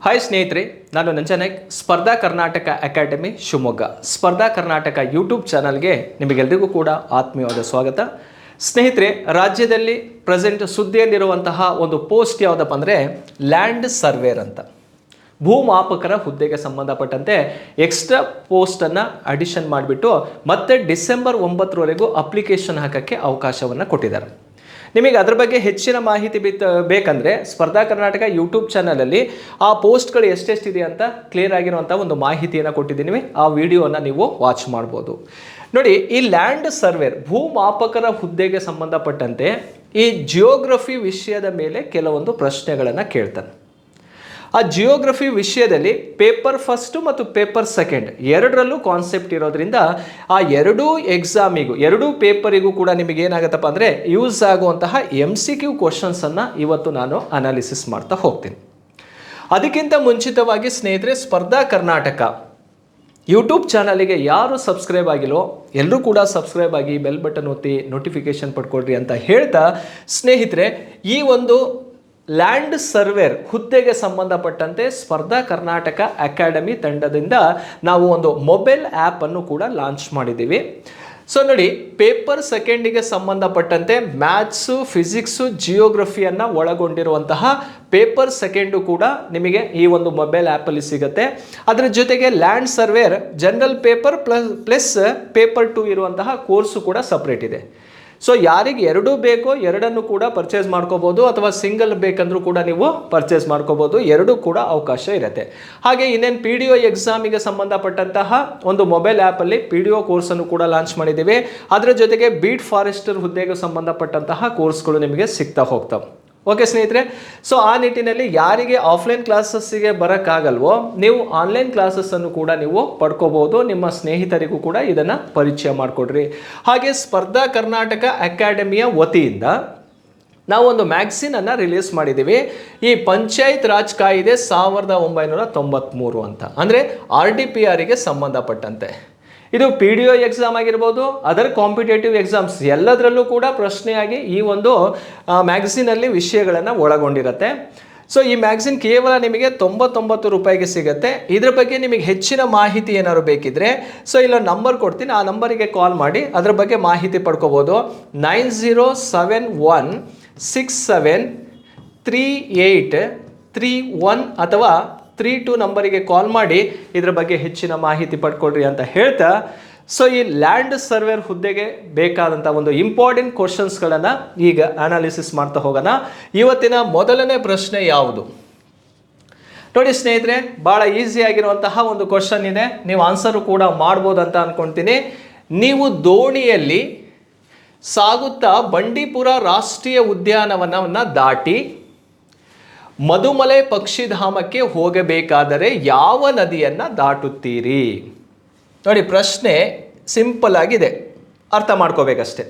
Hi ಸ್ನೇಹಿತರೆ, ನಾನು ನಂಜನಾಯ್ಕ್, ಸ್ಪರ್ಧಾ ಕರ್ನಾಟಕ ಅಕಾಡೆಮಿ ಶಿವಮೊಗ್ಗ, ಸ್ಪರ್ಧಾ ಕರ್ನಾಟಕ ಯೂಟ್ಯೂಬ್ ಚಾನಲ್ಗೆ ನಿಮಗೆಲ್ಲರಿಗೂ ಕೂಡ ಆತ್ಮೀಯವಾದ ಸ್ವಾಗತ. ಸ್ನೇಹಿತರೆ, ರಾಜ್ಯದಲ್ಲಿ ಪ್ರೆಸೆಂಟ್ ಸುದ್ದಿಯಲ್ಲಿರುವಂತಹ ಒಂದು ಪೋಸ್ಟ್ ಯಾವುದಪ್ಪ ಅಂದರೆ ಲ್ಯಾಂಡ್ ಸರ್ವೇರ್ ಅಂತ. ಭೂಮಾಪಕರ ಹುದ್ದೆಗೆ ಸಂಬಂಧಪಟ್ಟಂತೆ ಎಕ್ಸ್ಟ್ರಾ ಪೋಸ್ಟನ್ನು ಅಡಿಷನ್ ಮಾಡಿಬಿಟ್ಟು ಮತ್ತೆ ಡಿಸೆಂಬರ್ 9ರವರೆಗೂ ಅಪ್ಲಿಕೇಶನ್ ಹಾಕೋಕ್ಕೆ ಅವಕಾಶವನ್ನು ಕೊಟ್ಟಿದ್ದಾರೆ. ನಿಮಗೆ ಅದ್ರ ಬಗ್ಗೆ ಹೆಚ್ಚಿನ ಮಾಹಿತಿ ಬೇಕಂದರೆ ಸ್ಪರ್ಧಾ ಕರ್ನಾಟಕ ಯೂಟ್ಯೂಬ್ ಚಾನಲಲ್ಲಿ ಆ ಪೋಸ್ಟ್ಗಳು ಎಷ್ಟೆಷ್ಟಿದೆ ಅಂತ ಕ್ಲಿಯರ್ ಆಗಿರುವಂಥ ಒಂದು ಮಾಹಿತಿಯನ್ನು ಕೊಟ್ಟಿದ್ದೀನಿ. ಆ ವಿಡಿಯೋನ ನೀವು ವಾಚ್ ಮಾಡ್ಬೋದು. ನೋಡಿ, ಈ ಲ್ಯಾಂಡ್ ಸರ್ವೇರ್ ಭೂಮಾಪಕರ ಹುದ್ದೆಗೆ ಸಂಬಂಧಪಟ್ಟಂತೆ ಈ ಜಿಯೋಗ್ರಫಿ ವಿಷಯದ ಮೇಲೆ ಕೆಲವೊಂದು ಪ್ರಶ್ನೆಗಳನ್ನು ಕೇಳ್ತಾನೆ. ಆ ಜಿಯೋಗ್ರಫಿ ವಿಷಯದಲ್ಲಿ ಪೇಪರ್ ಫಸ್ಟು ಮತ್ತು ಪೇಪರ್ ಸೆಕೆಂಡ್ ಎರಡರಲ್ಲೂ ಕಾನ್ಸೆಪ್ಟ್ ಇರೋದ್ರಿಂದ ಆ ಎರಡೂ ಪೇಪರಿಗೂ ಕೂಡ ನಿಮಗೆ ಏನಾಗುತ್ತಪ್ಪ ಅಂದರೆ ಯೂಸ್ ಆಗುವಂತಹ MCQ ಕ್ವಶನ್ಸನ್ನು ಇವತ್ತು ನಾನು ಅನಾಲಿಸಿಸ್ ಮಾಡ್ತಾ ಹೋಗ್ತೀನಿ. ಅದಕ್ಕಿಂತ ಮುಂಚಿತವಾಗಿ ಸ್ನೇಹಿತರೆ, ಸ್ಪರ್ಧಾ ಕರ್ನಾಟಕ ಯೂಟ್ಯೂಬ್ ಚಾನಲಿಗೆ ಯಾರು ಸಬ್ಸ್ಕ್ರೈಬ್ ಆಗಿಲ್ಲೋ ಎಲ್ಲರೂ ಕೂಡ ಸಬ್ಸ್ಕ್ರೈಬ್ ಆಗಿ ಬೆಲ್ ಬಟನ್ ಒತ್ತಿ ನೋಟಿಫಿಕೇಶನ್ ಪಡ್ಕೊಳ್ರಿ ಅಂತ ಹೇಳ್ತಾ, ಸ್ನೇಹಿತರೆ, ಈ ಒಂದು ಲ್ಯಾಂಡ್ ಸರ್ವೇರ್ ಹುದ್ದೆಗೆ ಸಂಬಂಧಪಟ್ಟಂತೆ ಸ್ಪರ್ಧಾ ಕರ್ನಾಟಕ ಅಕಾಡೆಮಿ ತಂಡದಿಂದ ನಾವು ಒಂದು ಮೊಬೈಲ್ ಆ್ಯಪನ್ನು ಕೂಡ ಲಾಂಚ್ ಮಾಡಿದ್ದೀವಿ. ಸೊ ನೋಡಿ, ಪೇಪರ್ ಸೆಕೆಂಡಿಗೆ ಸಂಬಂಧಪಟ್ಟಂತೆ ಮ್ಯಾಥ್ಸು, ಫಿಸಿಕ್ಸು, ಜಿಯೋಗ್ರಫಿಯನ್ನು ಒಳಗೊಂಡಿರುವಂತಹ ಪೇಪರ್ ಸೆಕೆಂಡು ಕೂಡ ನಿಮಗೆ ಈ ಒಂದು ಮೊಬೈಲ್ ಆ್ಯಪಲ್ಲಿ ಸಿಗುತ್ತೆ. ಅದರ ಜೊತೆಗೆ land surveyor general paper plus paper 2 ಇರುವಂತಹ ಕೋರ್ಸು ಕೂಡ ಸಪ್ರೇಟ್ ಇದೆ. ಸೊ ಯಾರಿಗೆ ಎರಡೂ ಬೇಕೋ ಎರಡನ್ನು ಕೂಡ ಪರ್ಚೇಸ್ ಮಾಡ್ಕೋಬೋದು, ಅಥವಾ ಸಿಂಗಲ್ ಬೇಕಂದ್ರೂ ಕೂಡ ನೀವು ಪರ್ಚೇಸ್ ಮಾಡ್ಕೋಬೋದು. ಎರಡೂ ಕೂಡ ಅವಕಾಶ ಇರುತ್ತೆ. ಹಾಗೆ ಇನ್ನೇನು PDO ಎಕ್ಸಾಮಿಗೆ ಸಂಬಂಧಪಟ್ಟಂತಹ ಒಂದು ಮೊಬೈಲ್ ಆ್ಯಪಲ್ಲಿ PDO ಕೋರ್ಸನ್ನು ಕೂಡ ಲಾಂಚ್ ಮಾಡಿದ್ದೀವಿ. ಅದರ ಜೊತೆಗೆ ಬೀಟ್ ಫಾರೆಸ್ಟರ್ ಹುದ್ದೆಗೆ ಸಂಬಂಧಪಟ್ಟಂತಹ ಕೋರ್ಸ್ಗಳು ನಿಮಗೆ ಸಿಗ್ತಾ ಹೋಗ್ತವೆ. ಓಕೆ ಸ್ನೇಹಿತರೆ, ಸೊ ಆ ನಿಟ್ಟಿನಲ್ಲಿ ಯಾರಿಗೆ ಆಫ್ಲೈನ್ ಕ್ಲಾಸಸ್ಸಿಗೆ ಬರೋಕ್ಕಾಗಲ್ವೋ ನೀವು ಆನ್ಲೈನ್ ಕ್ಲಾಸಸ್ಸನ್ನು ಕೂಡ ನೀವು ಪಡ್ಕೋಬೋದು. ನಿಮ್ಮ ಸ್ನೇಹಿತರಿಗೂ ಕೂಡ ಇದನ್ನು ಪರಿಚಯ ಮಾಡಿಕೊಡ್ರಿ. ಹಾಗೆ ಸ್ಪರ್ಧಾ ಕರ್ನಾಟಕ ಅಕಾಡೆಮಿಯ ವತಿಯಿಂದ ನಾವು ಒಂದು ಮ್ಯಾಗ್ಝಿನನ್ನು ರಿಲೀಸ್ ಮಾಡಿದ್ದೀವಿ. ಈ ಪಂಚಾಯತ್ ರಾಜ್ ಕಾಯಿದೆ 1993 ಅಂತ, ಅಂದರೆ RDPRಗೆ ಸಂಬಂಧಪಟ್ಟಂತೆ. ಇದು PDO ಎಕ್ಸಾಮ್ ಆಗಿರ್ಬೋದು, ಅದರ್ ಕಾಂಪಿಟೇಟಿವ್ ಎಕ್ಸಾಮ್ಸ್ ಎಲ್ಲದರಲ್ಲೂ ಕೂಡ ಪ್ರಶ್ನೆಯಾಗಿ ಈ ಒಂದು ಮ್ಯಾಗಝಿನಲ್ಲಿ ವಿಷಯಗಳನ್ನು ಒಳಗೊಂಡಿರುತ್ತೆ. ಸೊ ಈ ಮ್ಯಾಗಝಿನ್ ಕೇವಲ ನಿಮಗೆ 99 ರೂಪಾಯಿಗೆ ಸಿಗುತ್ತೆ. ಇದ್ರ ಬಗ್ಗೆ ನಿಮಗೆ ಹೆಚ್ಚಿನ ಮಾಹಿತಿ ಏನಾದ್ರು ಬೇಕಿದ್ರೆ ಸೊ ಇಲ್ಲ ನಂಬರ್ ಕೊಡ್ತೀನಿ, ಆ ನಂಬರಿಗೆ ಕಾಲ್ ಮಾಡಿ ಅದರ ಬಗ್ಗೆ ಮಾಹಿತಿ ಪಡ್ಕೋಬೋದು. 9071673831 ಅಥವಾ 32 ನಂಬರಿಗೆ ಕಾಲ್ ಮಾಡಿ ಇದರ ಬಗ್ಗೆ ಹೆಚ್ಚಿನ ಮಾಹಿತಿ ಪಡ್ಕೊಳ್ರಿ ಅಂತ ಹೇಳ್ತಾ, ಸೊ ಈ ಲ್ಯಾಂಡ್ ಸರ್ವೇರ್ ಹುದ್ದೆಗೆ ಬೇಕಾದಂಥ ಒಂದು ಇಂಪಾರ್ಟೆಂಟ್ ಕ್ವಶನ್ಸ್ಗಳನ್ನು ಈಗ ಅನಾಲಿಸಿಸ್ ಮಾಡ್ತಾ ಹೋಗೋಣ. ಇವತ್ತಿನ ಮೊದಲನೇ ಪ್ರಶ್ನೆ ಯಾವುದು ನೋಡಿ ಸ್ನೇಹಿತರೆ, ಭಾಳ ಈಸಿ ಆಗಿರುವಂತಹ ಒಂದು ಕ್ವಶನ್ ಇದೆ. ನೀವು ಆನ್ಸರು ಕೂಡ ಮಾಡ್ಬೋದು ಅಂತ ಅಂದ್ಕೊಳ್ತೀನಿ. ನೀವು ದೋಣಿಯಲ್ಲಿ ಸಾಗುತ್ತಾ ಬಂಡೀಪುರ ರಾಷ್ಟ್ರೀಯ ಉದ್ಯಾನವನವನ್ನು ದಾಟಿ ಮಧುಮಲೈ ಪಕ್ಷಿಧಾಮಕ್ಕೆ ಹೋಗಬೇಕಾದರೆ ಯಾವ ನದಿಯನ್ನು ದಾಟುತ್ತೀರಿ? ನೋಡಿ, ಪ್ರಶ್ನೆ ಸಿಂಪಲ್ ಆಗಿದೆ, ಅರ್ಥ ಮಾಡ್ಕೋಬೇಕಷ್ಟೆ.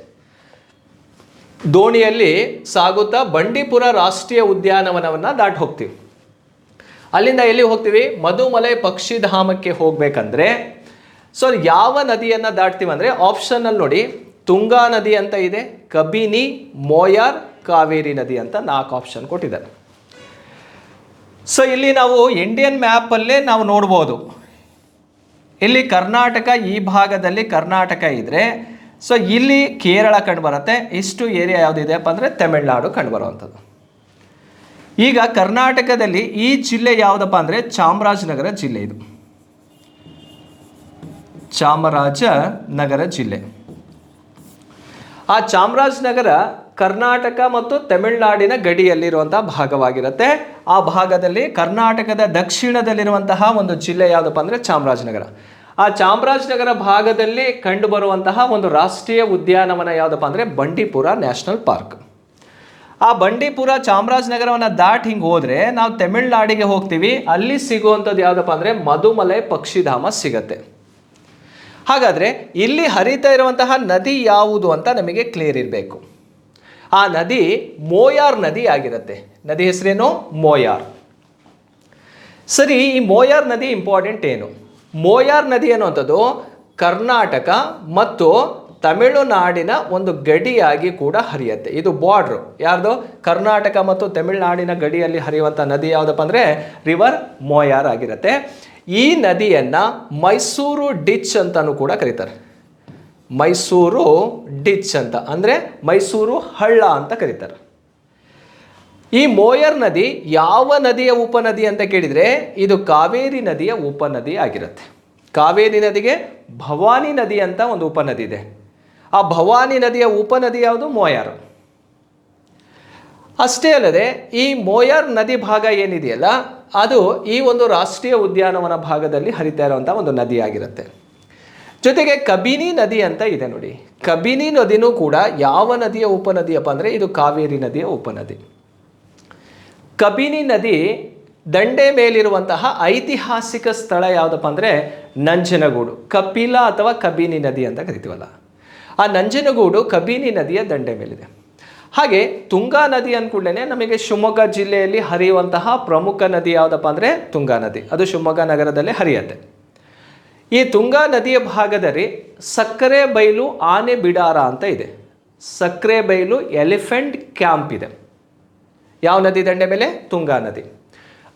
ದೋಣಿಯಲ್ಲಿ ಸಾಗುತ್ತಾ ಬಂಡೀಪುರ ರಾಷ್ಟ್ರೀಯ ಉದ್ಯಾನವನವನ್ನು ದಾಟಿ ಹೋಗ್ತೀವಿ. ಅಲ್ಲಿಂದ ಎಲ್ಲಿ ಹೋಗ್ತೀವಿ? ಮಧುಮಲೈ ಪಕ್ಷಿಧಾಮಕ್ಕೆ ಹೋಗಬೇಕಂದ್ರೆ ಸೊ ಯಾವ ನದಿಯನ್ನು ದಾಟ್ತೀವಿ ಅಂದರೆ ಆಪ್ಷನಲ್ಲಿ ನೋಡಿ, ತುಂಗಾ ನದಿ ಅಂತ ಇದೆ, ಕಬಿನಿ, ಮೋಯಾರ್, ಕಾವೇರಿ ನದಿ ಅಂತ 4 ಆಪ್ಷನ್ ಕೊಟ್ಟಿದ್ದಾರೆ. ಸೊ ಇಲ್ಲಿ ನಾವು ಇಂಡಿಯನ್ ಮ್ಯಾಪಲ್ಲೇ ನಾವು ನೋಡ್ಬೋದು. ಇಲ್ಲಿ ಕರ್ನಾಟಕ, ಈ ಭಾಗದಲ್ಲಿ ಕರ್ನಾಟಕ ಇದ್ದರೆ ಸೊ ಇಲ್ಲಿ ಕೇರಳ ಕಂಡುಬರುತ್ತೆ. ಇಷ್ಟು ಏರಿಯಾ ಯಾವುದಿದೆಯಪ್ಪ ಅಂದರೆ ತಮಿಳುನಾಡು ಕಂಡುಬರುವಂಥದ್ದು. ಈಗ ಕರ್ನಾಟಕದಲ್ಲಿ ಈ ಜಿಲ್ಲೆ ಯಾವುದಪ್ಪ ಅಂದರೆ ಚಾಮರಾಜನಗರ ಜಿಲ್ಲೆ. ಇದು ಚಾಮರಾಜನಗರ ಜಿಲ್ಲೆ. ಆ ಚಾಮರಾಜನಗರ ಕರ್ನಾಟಕ ಮತ್ತು ತಮಿಳುನಾಡಿನ ಗಡಿಯಲ್ಲಿರುವಂತಹ ಭಾಗವಾಗಿರುತ್ತೆ. ಆ ಭಾಗದಲ್ಲಿ ಕರ್ನಾಟಕದ ದಕ್ಷಿಣದಲ್ಲಿರುವಂತಹ ಒಂದು ಜಿಲ್ಲೆ ಯಾವುದಪ್ಪ ಅಂದರೆ ಚಾಮರಾಜನಗರ. ಆ ಚಾಮರಾಜನಗರ ಭಾಗದಲ್ಲಿ ಕಂಡುಬರುವಂತಹ ಒಂದು ರಾಷ್ಟ್ರೀಯ ಉದ್ಯಾನವನ ಯಾವುದಪ್ಪ ಅಂದರೆ ಬಂಡೀಪುರ ನ್ಯಾಷನಲ್ ಪಾರ್ಕ್. ಆ ಬಂಡೀಪುರ ಚಾಮರಾಜನಗರವನ್ನು ದಾಟಿ ಹಿಂಗೆ ಹೋದರೆ ನಾವು ತಮಿಳುನಾಡಿಗೆ ಹೋಗ್ತೀವಿ. ಅಲ್ಲಿ ಸಿಗುವಂಥದ್ದು ಯಾವುದಪ್ಪ ಅಂದರೆ ಮಧುಮಲೈ ಪಕ್ಷಿಧಾಮ ಸಿಗತ್ತೆ. ಹಾಗಾದರೆ ಇಲ್ಲಿ ಹರಿತಾ ಇರುವಂತಹ ನದಿ ಯಾವುದು ಅಂತ ನಮಗೆ ಕ್ಲಿಯರ್ ಇರಬೇಕು. ಆ ನದಿ ಮೋಯಾರ್ ನದಿ ಆಗಿರುತ್ತೆ. ನದಿ ಹೆಸರೇನು? ಮೋಯಾರ್. ಸರಿ, ಈ ಮೋಯಾರ್ ನದಿ ಇಂಪಾರ್ಟೆಂಟ್ ಏನು? ಮೋಯಾರ್ ನದಿ ಅನ್ನುವಂಥದ್ದು ಕರ್ನಾಟಕ ಮತ್ತು ತಮಿಳುನಾಡಿನ ಒಂದು ಗಡಿಯಾಗಿ ಕೂಡ ಹರಿಯುತ್ತೆ. ಇದು ಬಾರ್ಡ್ರು ಯಾರ್ದು, ಕರ್ನಾಟಕ ಮತ್ತು ತಮಿಳುನಾಡಿನ ಗಡಿಯಲ್ಲಿ ಹರಿಯುವಂಥ ನದಿ ಯಾವುದಪ್ಪ ಅಂದರೆ ರಿವರ್ ಮೋಯಾರ್ ಆಗಿರುತ್ತೆ. ಈ ನದಿಯನ್ನು ಮೈಸೂರು ಡಿಚ್ ಅಂತಲೂ ಕೂಡ ಕರೀತಾರೆ. ಮೈಸೂರು ಡಿಚ್ ಅಂತ ಅಂದರೆ ಮೈಸೂರು ಹಳ್ಳ ಅಂತ ಕರೀತಾರೆ. ಈ ಮೋಯರ್ ನದಿ ಯಾವ ನದಿಯ ಉಪನದಿ ಅಂತ ಕೇಳಿದರೆ ಇದು ಕಾವೇರಿ ನದಿಯ ಉಪನದಿ ಆಗಿರುತ್ತೆ. ಕಾವೇರಿ ನದಿಗೆ ಭವಾನಿ ನದಿ ಅಂತ ಒಂದು ಉಪನದಿ ಇದೆ. ಆ ಭವಾನಿ ನದಿಯ ಉಪನದಿ ಯಾವುದು, ಮೋಯಾರ್. ಅಷ್ಟೇ ಅಲ್ಲದೆ ಈ ಮೋಯಾರ್ ನದಿ ಭಾಗ ಏನಿದೆಯಲ್ಲ ಅದು ಈ ಒಂದು ರಾಷ್ಟ್ರೀಯ ಉದ್ಯಾನವನ ಭಾಗದಲ್ಲಿ ಹರಿತಾ ಇರುವಂಥ ಒಂದು ನದಿ ಆಗಿರುತ್ತೆ. ಜೊತೆಗೆ ಕಬಿನಿ ನದಿ ಅಂತ ಇದೆ ನೋಡಿ. ಕಬಿನಿ ನದಿನೂ ಕೂಡ ಯಾವ ನದಿಯ ಉಪನದಿಯಪ್ಪ ಅಂದರೆ ಇದು ಕಾವೇರಿ ನದಿಯ ಉಪನದಿ. ಕಬಿನಿ ನದಿ ದಂಡೆ ಮೇಲಿರುವಂತಹ ಐತಿಹಾಸಿಕ ಸ್ಥಳ ಯಾವುದಪ್ಪ ಅಂದರೆ ನಂಜನಗೂಡು. ಕಪಿಲ ಅಥವಾ ಕಬಿನಿ ನದಿ ಅಂತ ಕರಿತೀವಲ್ಲ, ಆ ನಂಜನಗೂಡು ಕಬಿನಿ ನದಿಯ ದಂಡೆ ಮೇಲಿದೆ. ಹಾಗೆ ತುಂಗಾ ನದಿ ಅಂದ್ಕೂಡಲೇ ನಮಗೆ ಶಿವಮೊಗ್ಗ ಜಿಲ್ಲೆಯಲ್ಲಿ ಹರಿಯುವಂತಹ ಪ್ರಮುಖ ನದಿ ಯಾವುದಪ್ಪ ಅಂದರೆ ತುಂಗಾ ನದಿ. ಅದು ಶಿವಮೊಗ್ಗ ನಗರದಲ್ಲಿ ಹರಿಯುತ್ತೆ. ಈ ತುಂಗಾ ನದಿಯ ಭಾಗದಲ್ಲಿ ಸಕ್ಕರೆ ಬೈಲು ಆನೆ ಬಿಡಾರ ಅಂತ ಇದೆ. ಸಕ್ಕರೆ ಬೈಲು ಎಲಿಫೆಂಟ್ ಕ್ಯಾಂಪ್ ಇದೆ. ಯಾವ ನದಿ ದಂಡೆ ಮೇಲೆ, ತುಂಗಾ ನದಿ.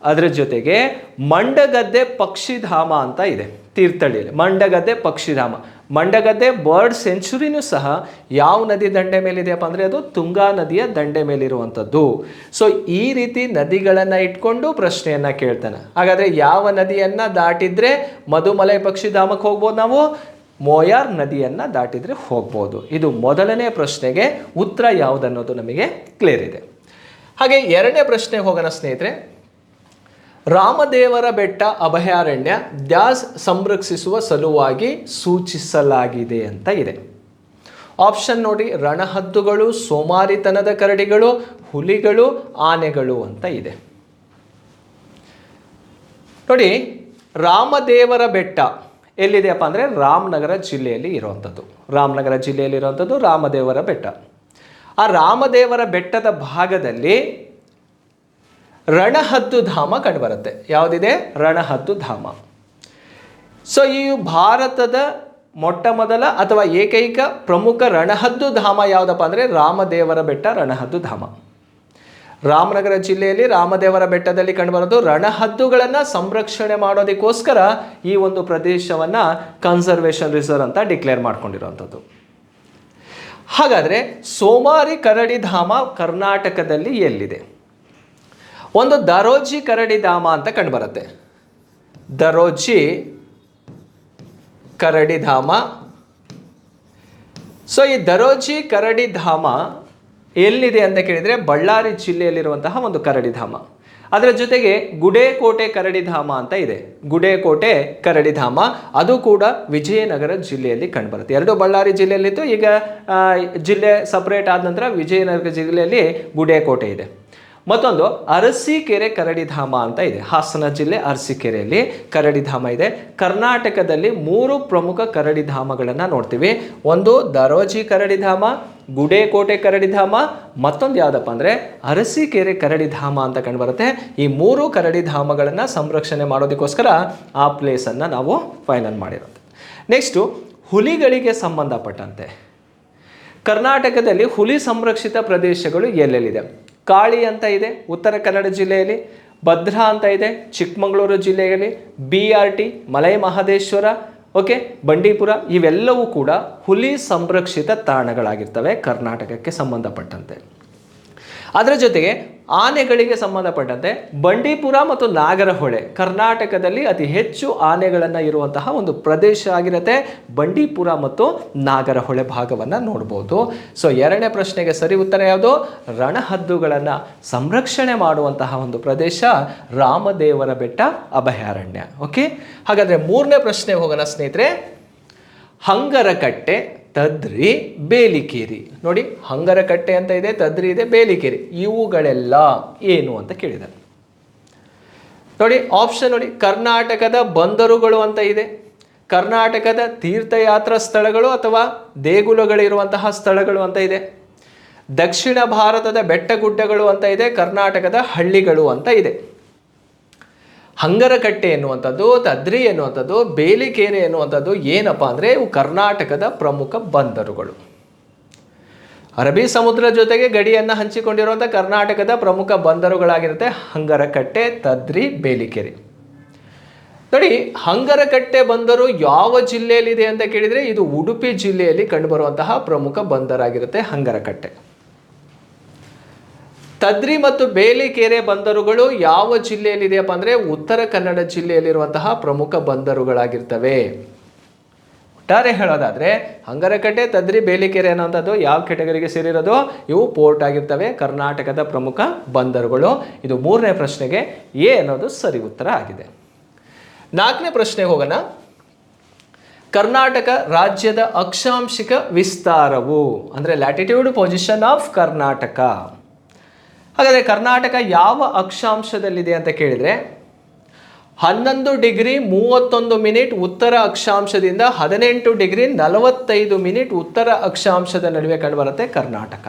ಅದರ ಜೊತೆಗೆ ಮಂಡಗದ್ದೆ ಪಕ್ಷಿಧಾಮ ಅಂತ ಇದೆ ತೀರ್ಥಹಳ್ಳಿಯಲ್ಲಿ. ಮಂಡಗದ್ದೆ ಪಕ್ಷಿಧಾಮ, ಮಂಡಗದ್ದೆ ಬರ್ಡ್ ಸೆಂಚುರಿನೂ ಸಹ ಯಾವ ನದಿ ದಂಡೆ ಮೇಲಿದೆಯಪ್ಪ ಅಂದರೆ ಅದು ತುಂಗಾ ನದಿಯ ದಂಡೆ ಮೇಲಿರುವಂಥದ್ದು. ಸೊ ಈ ರೀತಿ ನದಿಗಳನ್ನು ಇಟ್ಕೊಂಡು ಪ್ರಶ್ನೆಯನ್ನು ಕೇಳ್ತಾನೆ. ಹಾಗಾದರೆ ಯಾವ ನದಿಯನ್ನು ದಾಟಿದರೆ ಮಧುಮಲೈ ಪಕ್ಷಿಧಾಮಕ್ಕೆ ಹೋಗ್ಬೋದು ನಾವು, ಮೋಯಾರ್ ನದಿಯನ್ನು ದಾಟಿದರೆ ಹೋಗ್ಬೋದು. ಇದು ಮೊದಲನೇ ಪ್ರಶ್ನೆಗೆ ಉತ್ತರ ಯಾವುದನ್ನೋದು ನಮಗೆ ಕ್ಲಿಯರ್ ಇದೆ. ಹಾಗೆ ಎರಡನೇ ಪ್ರಶ್ನೆಗೆ ಹೋಗೋಣ ಸ್ನೇಹಿತರೆ. ರಾಮದೇವರ ಬೆಟ್ಟ ಅಭಯಾರಣ್ಯ ಡ್ಯಾಸ್ ಸಂರಕ್ಷಿಸುವ ಸಲುವಾಗಿ ಸೂಚಿಸಲಾಗಿದೆ ಅಂತ ಇದೆ. ಆಪ್ಷನ್ ನೋಡಿ, ರಣಹದ್ದುಗಳು, ಸೋಮಾರಿತನದ ಕರಡಿಗಳು, ಹುಲಿಗಳು, ಆನೆಗಳು ಅಂತ ಇದೆ. ನೋಡಿ, ರಾಮದೇವರ ಬೆಟ್ಟ ಎಲ್ಲಿದೆಯಪ್ಪ ಅಂದರೆ ರಾಮನಗರ ಜಿಲ್ಲೆಯಲ್ಲಿ ಇರುವಂಥದ್ದು. ರಾಮನಗರ ಜಿಲ್ಲೆಯಲ್ಲಿ ಇರುವಂಥದ್ದು ರಾಮದೇವರ ಬೆಟ್ಟ. ಆ ರಾಮದೇವರ ಬೆಟ್ಟದ ಭಾಗದಲ್ಲಿ ರಣಹದ್ದು ಧಾಮ ಕಂಡುಬರುತ್ತೆ. ಯಾವುದಿದೆ, ರಣಹದ್ದು ಧಾಮ. ಸೊ ಈ ಭಾರತದ ಮೊಟ್ಟ ಮೊದಲ ಅಥವಾ ಏಕೈಕ ಪ್ರಮುಖ ರಣಹದ್ದು ಧಾಮ ಯಾವುದಪ್ಪ ಅಂದರೆ ರಾಮದೇವರ ಬೆಟ್ಟ ರಣಹದ್ದು ಧಾಮ. ರಾಮನಗರ ಜಿಲ್ಲೆಯಲ್ಲಿ ರಾಮದೇವರ ಬೆಟ್ಟದಲ್ಲಿ ಕಂಡುಬರೋದು. ರಣಹದ್ದುಗಳನ್ನು ಸಂರಕ್ಷಣೆ ಮಾಡೋದಕ್ಕೋಸ್ಕರ ಈ ಒಂದು ಪ್ರದೇಶವನ್ನು ಕನ್ಸರ್ವೇಷನ್ ರಿಸರ್ವ್ ಅಂತ ಡಿಕ್ಲೇರ್ ಮಾಡ್ಕೊಂಡಿರುವಂಥದ್ದು. ಹಾಗಾದರೆ ಸೋಮಾರಿ ಕರಡಿ ಧಾಮ ಕರ್ನಾಟಕದಲ್ಲಿ ಎಲ್ಲಿದೆ? ಒಂದು ದರೋಜಿ ಕರಡಿ ಧಾಮ ಅಂತ ಕಂಡುಬರುತ್ತೆ. ದರೋಜಿ ಕರಡಿ ಧಾಮ. ಸೊ ಈ ದರೋಜಿ ಕರಡಿ ಧಾಮ ಎಲ್ಲಿದೆ ಅಂತ ಕೇಳಿದರೆ ಬಳ್ಳಾರಿ ಜಿಲ್ಲೆಯಲ್ಲಿರುವಂತಹ ಒಂದು ಕರಡಿ ಧಾಮ. ಅದರ ಜೊತೆಗೆ ಗುಡೇಕೋಟೆ ಕರಡಿ ಧಾಮ ಅಂತ ಇದೆ. ಗುಡೇಕೋಟೆ ಕರಡಿ ಧಾಮ ಅದು ಕೂಡ ವಿಜಯನಗರ ಜಿಲ್ಲೆಯಲ್ಲಿ ಕಂಡುಬರುತ್ತೆ. ಎರಡು ಬಳ್ಳಾರಿ ಜಿಲ್ಲೆಯಲ್ಲಿತ್ತು, ಈಗ ಜಿಲ್ಲೆ ಸಪರೇಟ್ ಆದ ನಂತರ ವಿಜಯನಗರ ಜಿಲ್ಲೆಯಲ್ಲಿ ಗುಡೇಕೋಟೆ ಇದೆ. ಮತ್ತೊಂದು ಅರಸೀಕೆರೆ ಕರಡಿ ಧಾಮ ಅಂತ ಇದೆ. ಹಾಸನ ಜಿಲ್ಲೆ ಅರಸೀಕೆರೆಯಲ್ಲಿ ಕರಡಿ ಧಾಮ ಇದೆ. ಕರ್ನಾಟಕದಲ್ಲಿ 3 ಪ್ರಮುಖ ಕರಡಿ ಧಾಮಗಳನ್ನು ನೋಡ್ತೀವಿ. ಒಂದು ದರೋಜಿ ಕರಡಿ ಧಾಮ, ಗುಡೇಕೋಟೆ ಕರಡಿ ಧಾಮ, ಮತ್ತೊಂದು ಯಾವುದಪ್ಪ ಅಂದರೆ ಅರಸೀಕೆರೆ ಕರಡಿ ಧಾಮ ಅಂತ ಕಂಡುಬರುತ್ತೆ. ಈ 3 ಕರಡಿ ಧಾಮಗಳನ್ನು ಸಂರಕ್ಷಣೆ ಮಾಡೋದಕ್ಕೋಸ್ಕರ ಆ ಪ್ಲೇಸನ್ನು ನಾವು ಫೈನಲ್ ಮಾಡಿರೋದು. ನೆಕ್ಸ್ಟು ಹುಲಿಗಳಿಗೆ ಸಂಬಂಧಪಟ್ಟಂತೆ ಕರ್ನಾಟಕದಲ್ಲಿ ಹುಲಿ ಸಂರಕ್ಷಿತ ಪ್ರದೇಶಗಳು ಎಲ್ಲೆಲ್ಲಿದೆ? ಕಾಳಿ ಅಂತ ಇದೆ ಉತ್ತರ ಕನ್ನಡ ಜಿಲ್ಲೆಯಲ್ಲಿ, ಭದ್ರಾ ಅಂತ ಇದೆ ಚಿಕ್ಕಮಗಳೂರು ಜಿಲ್ಲೆಯಲ್ಲಿ, BRT ಮಲೈ ಮಹದೇಶ್ವರ, ಓಕೆ, ಬಂಡೀಪುರ, ಇವೆಲ್ಲವೂ ಕೂಡ ಹುಲಿ ಸಂರಕ್ಷಿತ ತಾಣಗಳಾಗಿರ್ತವೆ ಕರ್ನಾಟಕಕ್ಕೆ ಸಂಬಂಧಪಟ್ಟಂತೆ. ಅದರ ಜೊತೆಗೆ ಆನೆಗಳಿಗೆ ಸಂಬಂಧಪಟ್ಟಂತೆ ಬಂಡೀಪುರ ಮತ್ತು ನಾಗರಹೊಳೆ ಕರ್ನಾಟಕದಲ್ಲಿ ಅತಿ ಹೆಚ್ಚು ಆನೆಗಳನ್ನು ಇರುವಂತಹ ಒಂದು ಪ್ರದೇಶ ಆಗಿರುತ್ತೆ. ಬಂಡೀಪುರ ಮತ್ತು ನಾಗರಹೊಳೆ ಭಾಗವನ್ನು ನೋಡ್ಬೋದು. ಸೊ ಎರಡನೇ ಪ್ರಶ್ನೆಗೆ ಸರಿ ಉತ್ತರ ಯಾವುದು? ರಣಹದ್ದುಗಳನ್ನು ಸಂರಕ್ಷಣೆ ಮಾಡುವಂತಹ ಒಂದು ಪ್ರದೇಶ ರಾಮದೇವರ ಬೆಟ್ಟ ಅಭಯಾರಣ್ಯ. ಓಕೆ, ಹಾಗಾದರೆ ಮೂರನೇ ಪ್ರಶ್ನೆಗೆ ಹೋಗೋಣ ಸ್ನೇಹಿತರೆ. ಹಂಗರಕಟ್ಟೆ, ತದ್ರಿ, ಬೇಲಿಕೇರಿ. ನೋಡಿ, ಹಂಗರಕಟ್ಟೆ ಅಂತ ಇದೆ, ತದ್ರಿ ಇದೆ, ಬೇಲಿಕೇರಿ, ಇವುಗಳೆಲ್ಲ ಏನು ಅಂತ ಕೇಳಿದ್ದಾರೆ. ನೋಡಿ ಆಪ್ಷನ್ ನೋಡಿ, ಕರ್ನಾಟಕದ ಬಂದರುಗಳು ಅಂತ ಇದೆ, ಕರ್ನಾಟಕದ ತೀರ್ಥಯಾತ್ರಾ ಸ್ಥಳಗಳು ಅಥವಾ ದೇಗುಲಗಳಿರುವಂತಹ ಸ್ಥಳಗಳು ಅಂತ ಇದೆ, ದಕ್ಷಿಣ ಭಾರತದ ಬೆಟ್ಟಗುಡ್ಡಗಳು ಅಂತ ಇದೆ, ಕರ್ನಾಟಕದ ಹಳ್ಳಿಗಳು ಅಂತ ಇದೆ. ಹಂಗರಕಟ್ಟೆ ಎನ್ನುವಂಥದ್ದು, ತದ್ರಿ ಎನ್ನುವಂಥದ್ದು, ಬೇಲಿಕೇರೆ ಎನ್ನುವಂಥದ್ದು ಏನಪ್ಪ ಅಂದರೆ ಇವು ಕರ್ನಾಟಕದ ಪ್ರಮುಖ ಬಂದರುಗಳು. ಅರಬ್ಬಿ ಸಮುದ್ರ ಜೊತೆಗೆ ಗಡಿಯನ್ನು ಹಂಚಿಕೊಂಡಿರುವಂಥ ಕರ್ನಾಟಕದ ಪ್ರಮುಖ ಬಂದರುಗಳಾಗಿರುತ್ತೆ ಹಂಗರಕಟ್ಟೆ, ತದ್ರಿ, ಬೇಲಿಕೆರೆ. ನೋಡಿ, ಹಂಗರಕಟ್ಟೆ ಬಂದರು ಯಾವ ಜಿಲ್ಲೆಯಲ್ಲಿದೆ ಅಂತ ಕೇಳಿದರೆ ಇದು ಉಡುಪಿ ಜಿಲ್ಲೆಯಲ್ಲಿ ಕಂಡುಬರುವಂತಹ ಪ್ರಮುಖ ಬಂದರಾಗಿರುತ್ತೆ ಹಂಗರಕಟ್ಟೆ. ತದ್ರಿ ಮತ್ತು ಬೇಲಿಕೆರೆ ಬಂದರುಗಳು ಯಾವ ಜಿಲ್ಲೆಯಲ್ಲಿದೆಯಪ್ಪ ಅಂದರೆ ಉತ್ತರ ಕನ್ನಡ ಜಿಲ್ಲೆಯಲ್ಲಿರುವಂತಹ ಪ್ರಮುಖ ಬಂದರುಗಳಾಗಿರ್ತವೆ. ಒಟ್ಟಾರೆ ಹೇಳೋದಾದರೆ ಹಂಗರಕಟ್ಟೆ, ತದ್ರಿ, ಬೇಲಿಕೆರೆ ಅನ್ನೋಂಥದ್ದು ಯಾವ ಕೆಟಗರಿಗೆ ಸೇರಿರೋದು? ಇವು ಪೋರ್ಟ್ ಆಗಿರ್ತವೆ, ಕರ್ನಾಟಕದ ಪ್ರಮುಖ ಬಂದರುಗಳು. ಇದು 3ನೇ ಪ್ರಶ್ನೆಗೆ ಎ ಅನ್ನೋದು ಸರಿ ಉತ್ತರ ಆಗಿದೆ. 4ನೇ ಪ್ರಶ್ನೆಗೆ ಹೋಗೋಣ. ಕರ್ನಾಟಕ ರಾಜ್ಯದ ಅಕ್ಷಾಂಶಿಕ ವಿಸ್ತಾರವು ಅಂದರೆ ಲ್ಯಾಟಿಟ್ಯೂಡ್ ಪೊಸಿಷನ್ ಆಫ್ ಕರ್ನಾಟಕ. ಹಾಗಾದರೆ ಕರ್ನಾಟಕ ಯಾವ ಅಕ್ಷಾಂಶದಲ್ಲಿದೆ ಅಂತ ಕೇಳಿದರೆ 11 ಡಿಗ್ರಿ 31 ಮಿನಿಟ್ ಉತ್ತರ ಅಕ್ಷಾಂಶದಿಂದ 18 ಡಿಗ್ರಿ 45 ಮಿನಿಟ್ ಉತ್ತರ ಅಕ್ಷಾಂಶದ ನಡುವೆ ಕಂಡುಬರುತ್ತೆ ಕರ್ನಾಟಕ.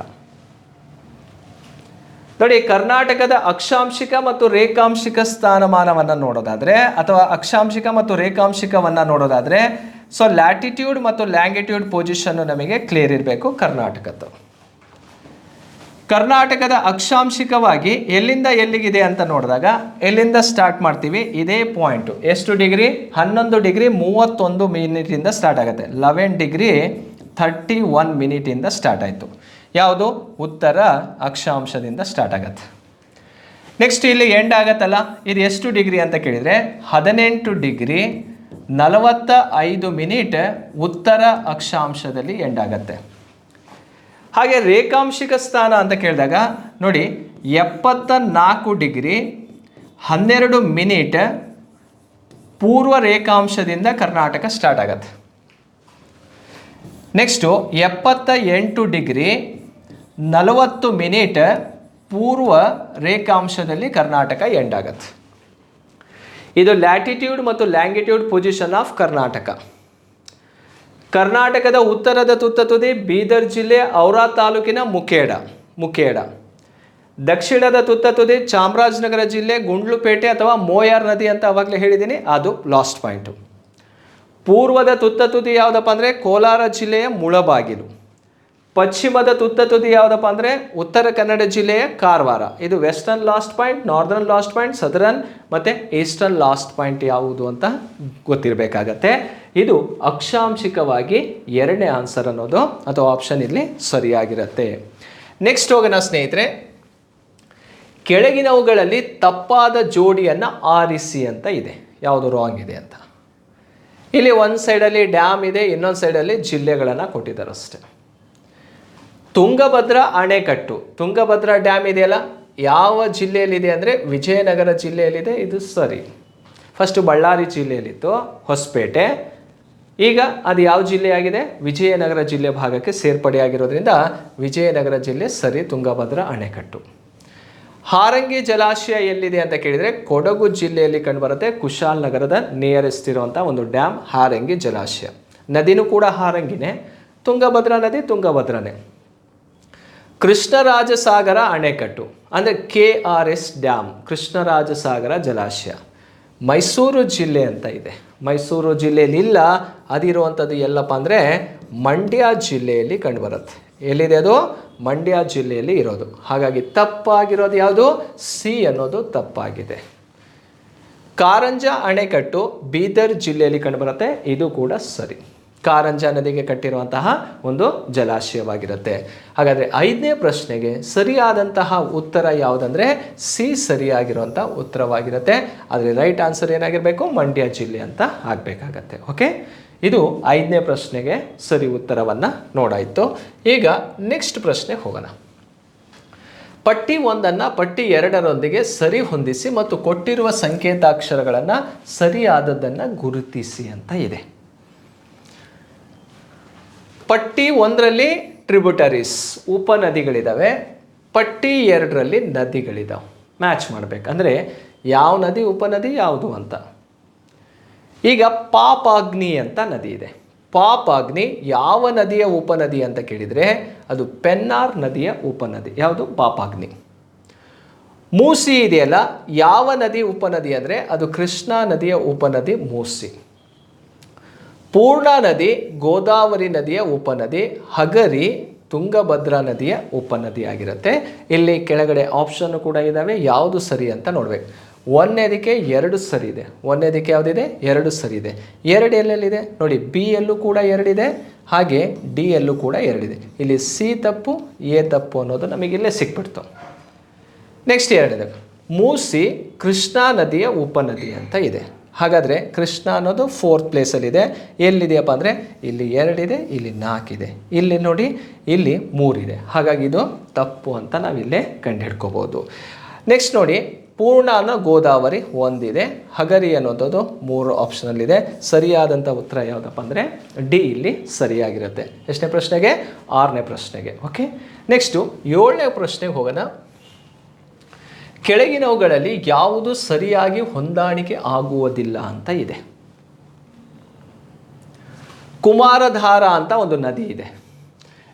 ನೋಡಿ, ಕರ್ನಾಟಕದ ಅಕ್ಷಾಂಶಿಕ ಮತ್ತು ರೇಖಾಂಶಿಕ ಸ್ಥಾನಮಾನವನ್ನು ನೋಡೋದಾದರೆ ಅಥವಾ ಅಕ್ಷಾಂಶಿಕ ಮತ್ತು ರೇಖಾಂಶಿಕವನ್ನು ನೋಡೋದಾದರೆ ಸೊ ಲ್ಯಾಟಿಟ್ಯೂಡ್ ಮತ್ತು ಲ್ಯಾಂಗಿಟ್ಯೂಡ್ ಪೊಸಿಷನ್ನು ನಮಗೆ ಕ್ಲಿಯರ್ ಇರಬೇಕು ಕರ್ನಾಟಕದ್ದು. ಕರ್ನಾಟಕದ ಅಕ್ಷಾಂಶಿಕವಾಗಿ ಎಲ್ಲಿಂದ ಎಲ್ಲಿಗಿದೆ ಅಂತ ನೋಡಿದಾಗ ಎಲ್ಲಿಂದ ಸ್ಟಾರ್ಟ್ ಮಾಡ್ತೀವಿ? ಇದೇ ಪಾಯಿಂಟು. ಎಷ್ಟು ಡಿಗ್ರಿ? 11 ಡಿಗ್ರಿ 31 ಮಿನಿಟಿಂದ ಸ್ಟಾರ್ಟ್ ಆಗುತ್ತೆ. 11 ಡಿಗ್ರಿ 31 ಮಿನಿಟಿಂದ ಸ್ಟಾರ್ಟ್ ಆಯಿತು. ಯಾವುದು? ಉತ್ತರ ಅಕ್ಷಾಂಶದಿಂದ ಸ್ಟಾರ್ಟ್ ಆಗುತ್ತೆ. ನೆಕ್ಸ್ಟ್ ಇಲ್ಲಿ ಎಂಡ್ ಆಗತ್ತಲ್ಲ, ಇದು ಎಷ್ಟು ಡಿಗ್ರಿ ಅಂತ ಕೇಳಿದರೆ 18 ಡಿಗ್ರಿ 45 ಮಿನಿಟ್ ಉತ್ತರ ಅಕ್ಷಾಂಶದಲ್ಲಿ ಎಂಡ್ ಆಗುತ್ತೆ. ಹಾಗೆ ರೇಖಾಂಶಿಕ ಸ್ಥಾನ ಅಂತ ಕೇಳಿದಾಗ ನೋಡಿ 74 ಡಿಗ್ರಿ 12 ಮಿನಿಟ್ ಪೂರ್ವ ರೇಖಾಂಶದಿಂದ ಕರ್ನಾಟಕ ಸ್ಟಾರ್ಟ್ ಆಗುತ್ತೆ. ನೆಕ್ಸ್ಟು 78 ಡಿಗ್ರಿ 40 ಮಿನಿಟ್ ಪೂರ್ವ ರೇಖಾಂಶದಲ್ಲಿ ಕರ್ನಾಟಕ ಎಂಡ್ ಆಗುತ್ತೆ. ಇದು ಲ್ಯಾಟಿಟ್ಯೂಡ್ ಮತ್ತು ಲ್ಯಾಂಗಿಟ್ಯೂಡ್ ಪೊಸಿಷನ್ ಆಫ್ ಕರ್ನಾಟಕ. ಕರ್ನಾಟಕದ ಉತ್ತರದ ತುತ್ತ ತುದಿ ಬೀದರ್ ಜಿಲ್ಲೆ ಔರಾ ತಾಲೂಕಿನ ಮುಖೇಡ. ದಕ್ಷಿಣದ ತುತ್ತ ತುದಿ ಚಾಮರಾಜನಗರ ಜಿಲ್ಲೆ ಗುಂಡ್ಲುಪೇಟೆ ಅಥವಾ ಮೋಯಾರ್ ನದಿ ಅಂತ ಅವಾಗಲೇ ಹೇಳಿದ್ದೀನಿ, ಅದು ಲಾಸ್ಟ್ ಪಾಯಿಂಟು. ಪೂರ್ವದ ತುತ್ತ ತುದಿ ಯಾವುದಪ್ಪ ಅಂದರೆ ಕೋಲಾರ ಜಿಲ್ಲೆಯ ಮುಳಬಾಗಿಲು. ಪಶ್ಚಿಮದ ತುತ್ತ ತುದಿ ಯಾವುದಪ್ಪ ಅಂದರೆ ಉತ್ತರ ಕನ್ನಡ ಜಿಲ್ಲೆಯ ಕಾರವಾರ. ಇದು western last point, northern last point, southern ಮತ್ತು ಈಸ್ಟರ್ನ್ ಲಾಸ್ಟ್ ಪಾಯಿಂಟ್ ಯಾವುದು ಅಂತ ಗೊತ್ತಿರಬೇಕಾಗತ್ತೆ. ಇದು ಅಕ್ಷಾಂಶಿಕವಾಗಿ 2ನೇ ಆನ್ಸರ್ ಅನ್ನೋದು ಅಥವಾ ಆಪ್ಷನ್ ಇಲ್ಲಿ ಸರಿಯಾಗಿರುತ್ತೆ. ನೆಕ್ಸ್ಟ್ ಹೋಗೋಣ ಸ್ನೇಹಿತರೆ. ಕೆಳಗಿನವುಗಳಲ್ಲಿ ತಪ್ಪಾದ ಜೋಡಿಯನ್ನು ಆರಿಸಿ ಅಂತ ಇದೆ. ಯಾವುದು ರಾಂಗ್ ಇದೆ ಅಂತ. ಇಲ್ಲಿ ಒಂದು ಸೈಡಲ್ಲಿ ಡ್ಯಾಮ್ ಇದೆ, ಇನ್ನೊಂದು ಸೈಡಲ್ಲಿ ಜಿಲ್ಲೆಗಳನ್ನು ಕೊಟ್ಟಿದ್ದಾರೆ ಅಷ್ಟೇ. ತುಂಗಭದ್ರಾ ಅಣೆಕಟ್ಟು, ತುಂಗಭದ್ರಾ ಡ್ಯಾಮ್ ಇದೆಯಲ್ಲ, ಯಾವ ಜಿಲ್ಲೆಯಲ್ಲಿದೆ ಅಂದರೆ ವಿಜಯನಗರ ಜಿಲ್ಲೆಯಲ್ಲಿದೆ. ಇದು ಸರಿ. ಫಸ್ಟು ಬಳ್ಳಾರಿ ಜಿಲ್ಲೆಯಲ್ಲಿತ್ತು, ಹೊಸಪೇಟೆ. ಈಗ ಅದು ಯಾವ ಜಿಲ್ಲೆಯಾಗಿದೆ? ವಿಜಯನಗರ ಜಿಲ್ಲೆ ಭಾಗಕ್ಕೆ ಸೇರ್ಪಡೆಯಾಗಿರೋದ್ರಿಂದ ವಿಜಯನಗರ ಜಿಲ್ಲೆ ಸರಿ, ತುಂಗಭದ್ರಾ ಅಣೆಕಟ್ಟು. ಹಾರಂಗಿ ಜಲಾಶಯ ಎಲ್ಲಿದೆ ಅಂತ ಕೇಳಿದರೆ ಕೊಡಗು ಜಿಲ್ಲೆಯಲ್ಲಿ ಕಂಡುಬರುತ್ತೆ. ಕುಶಾಲನಗರದ ನಿಯರೆಸ್ಟ್ ಇರುವಂಥ ಒಂದು ಡ್ಯಾಮ್ ಹಾರಂಗಿ ಜಲಾಶಯ. ನದಿನೂ ಕೂಡ ಹಾರಂಗಿನೇ, ತುಂಗಭದ್ರಾ ನದಿ ತುಂಗಭದ್ರಾನೇ. ಕೃಷ್ಣರಾಜಸಾಗರ ಅಣೆಕಟ್ಟು ಅಂದರೆ KRS ಡ್ಯಾಮ್, ಕೃಷ್ಣರಾಜಸಾಗರ ಜಲಾಶಯ ಮೈಸೂರು ಜಿಲ್ಲೆ ಅಂತ ಇದೆ. ಮೈಸೂರು ಜಿಲ್ಲೆಯಲ್ಲಿ ಇಲ್ಲ, ಅದಿರುವಂಥದ್ದು ಎಲ್ಲಪ್ಪ ಅಂದರೆ ಮಂಡ್ಯ ಜಿಲ್ಲೆಯಲ್ಲಿ ಕಂಡುಬರುತ್ತೆ. ಎಲ್ಲಿದೆ ಅದು? ಮಂಡ್ಯ ಜಿಲ್ಲೆಯಲ್ಲಿ ಇರೋದು. ಹಾಗಾಗಿ ತಪ್ಪಾಗಿರೋದು ಯಾವುದು? ಸಿ ಅನ್ನೋದು ತಪ್ಪಾಗಿದೆ. ಕಾರಂಜ ಅಣೆಕಟ್ಟು ಬೀದರ್ ಜಿಲ್ಲೆಯಲ್ಲಿ ಕಂಡುಬರುತ್ತೆ. ಇದು ಕೂಡ ಸರಿ. ಕಾರಂಜ ನದಿಗೆ ಕಟ್ಟಿರುವಂತಹ ಒಂದು ಜಲಾಶಯವಾಗಿರುತ್ತೆ. ಹಾಗಾದರೆ 5ನೇ ಪ್ರಶ್ನೆಗೆ ಸರಿಯಾದಂತಹ ಉತ್ತರ ಯಾವುದಂದರೆ ಸಿ ಸರಿಯಾಗಿರುವಂಥ ಉತ್ತರವಾಗಿರುತ್ತೆ. ಆದರೆ ರೈಟ್ ಆನ್ಸರ್ ಏನಾಗಿರಬೇಕು? ಮಂಡ್ಯ ಜಿಲ್ಲೆ ಅಂತ ಆಗಬೇಕಾಗತ್ತೆ. ಓಕೆ, ಇದು 5ನೇ ಪ್ರಶ್ನೆಗೆ ಸರಿ ಉತ್ತರವನ್ನು ನೋಡಾಯಿತು. ಈಗ ನೆಕ್ಸ್ಟ್ ಪ್ರಶ್ನೆ ಹೋಗೋಣ. ಪಟ್ಟಿ 1 ಪಟ್ಟಿ 2ರೊಂದಿಗೆ ಸರಿ ಹೊಂದಿಸಿ ಮತ್ತು ಕೊಟ್ಟಿರುವ ಸಂಕೇತಾಕ್ಷರಗಳನ್ನು ಸರಿಯಾದದ್ದನ್ನು ಗುರುತಿಸಿ ಅಂತ ಇದೆ. ಪಟ್ಟಿ 1ರಲ್ಲಿ ಟ್ರಿಬ್ಯೂಟರೀಸ್ ಉಪನದಿಗಳಿದ್ದಾವೆ, ಪಟ್ಟಿ 2ರಲ್ಲಿ ನದಿಗಳಿದ್ದಾವೆ. ಮ್ಯಾಚ್ ಮಾಡಬೇಕಂದ್ರೆ ಯಾವ ನದಿ ಉಪನದಿ ಯಾವುದು ಅಂತ. ಈಗ ಪಾಪಾಗ್ನಿ ಅಂತ ನದಿ ಇದೆ. ಪಾಪಾಗ್ನಿ ಯಾವ ನದಿಯ ಉಪನದಿ ಅಂತ ಕೇಳಿದರೆ ಅದು ಪೆನ್ನಾರ್ ನದಿಯ ಉಪನದಿ. ಯಾವುದು? ಪಾಪಾಗ್ನಿ. ಮೂಸಿ ಇದೆಯಲ್ಲ, ಯಾವ ನದಿ ಉಪನದಿ ಅಂದರೆ ಅದು ಕೃಷ್ಣಾ ನದಿಯ ಉಪನದಿ ಮೂಸಿ. ಪೂರ್ಣಾ ನದಿ ಗೋದಾವರಿ ನದಿಯ ಉಪನದಿ, ಹಗರಿ ತುಂಗಭದ್ರಾ ನದಿಯ ಉಪನದಿ ಆಗಿರುತ್ತೆ. ಇಲ್ಲಿ ಕೆಳಗಡೆ ಆಪ್ಷನ್ ಕೂಡ ಇದ್ದಾವೆ, ಯಾವುದು ಸರಿ ಅಂತ ನೋಡ್ಬೇಕು. ಒಂದನೇದಕ್ಕೆ 2 ಸರಿ ಇದೆ, ಒಂದನೇದಕ್ಕೆ ಯಾವುದಿದೆ 2 ಸರಿ ಇದೆ. 2 ಎಲ್ಲೆಲ್ಲಿದೆ ನೋಡಿ, ಬಿ ಯಲ್ಲೂ ಕೂಡ 2 ಇದೆ, ಹಾಗೆ ಡಿ ಯಲ್ಲೂ ಕೂಡ 2 ಇದೆ. ಇಲ್ಲಿ ಸಿ ತಪ್ಪು, ಎ ತಪ್ಪು ಅನ್ನೋದು ನಮಗಿಲ್ಲೇ ಸಿಕ್ಬಿಡ್ತು. ನೆಕ್ಸ್ಟ್ 2ನೇದು ಮೂಸಿ ಕೃಷ್ಣಾ ನದಿಯ ಉಪನದಿ ಅಂತ ಇದೆ. ಹಾಗಾದರೆ ಕೃಷ್ಣ ಅನ್ನೋದು 4th ಪ್ಲೇಸಲ್ಲಿದೆ. ಎಲ್ಲಿದೆಯಪ್ಪ ಅಂದರೆ ಇಲ್ಲಿ 2 ಇದೆ, ಇಲ್ಲಿ 4 ಇದೆ, ಇಲ್ಲಿ ನೋಡಿ ಇಲ್ಲಿ 3 ಇದೆ. ಹಾಗಾಗಿ ಇದು ತಪ್ಪು ಅಂತ ನಾವಿಲ್ಲೇ ಕಂಡುಹಿಡ್ಕೋಬೋದು. ನೆಕ್ಸ್ಟ್ ನೋಡಿ, ಪೂರ್ಣ ಅನ್ನೋ ಗೋದಾವರಿ 1 ಇದೆ, ಹಗರಿ ಅನ್ನೋದು 3 ಆಪ್ಷನಲ್ಲಿದೆ. ಸರಿಯಾದಂಥ ಉತ್ತರ ಯಾವುದಪ್ಪ ಅಂದರೆ ಡಿ ಇಲ್ಲಿ ಸರಿಯಾಗಿರುತ್ತೆ. ಎಷ್ಟನೇ ಪ್ರಶ್ನೆಗೆ? 6ನೇ ಪ್ರಶ್ನೆಗೆ. ಓಕೆ, ನೆಕ್ಸ್ಟು 7ನೇ ಪ್ರಶ್ನೆಗೆ ಹೋಗೋಣ. ಕೆಳಗಿನವುಗಳಲ್ಲಿ ಯಾವುದು ಸರಿಯಾಗಿ ಹೊಂದಾಣಿಕೆ ಆಗುವುದಿಲ್ಲ ಅಂತ ಇದೆ. ಕುಮಾರಧಾರ ಅಂತ ಒಂದು ನದಿ ಇದೆ,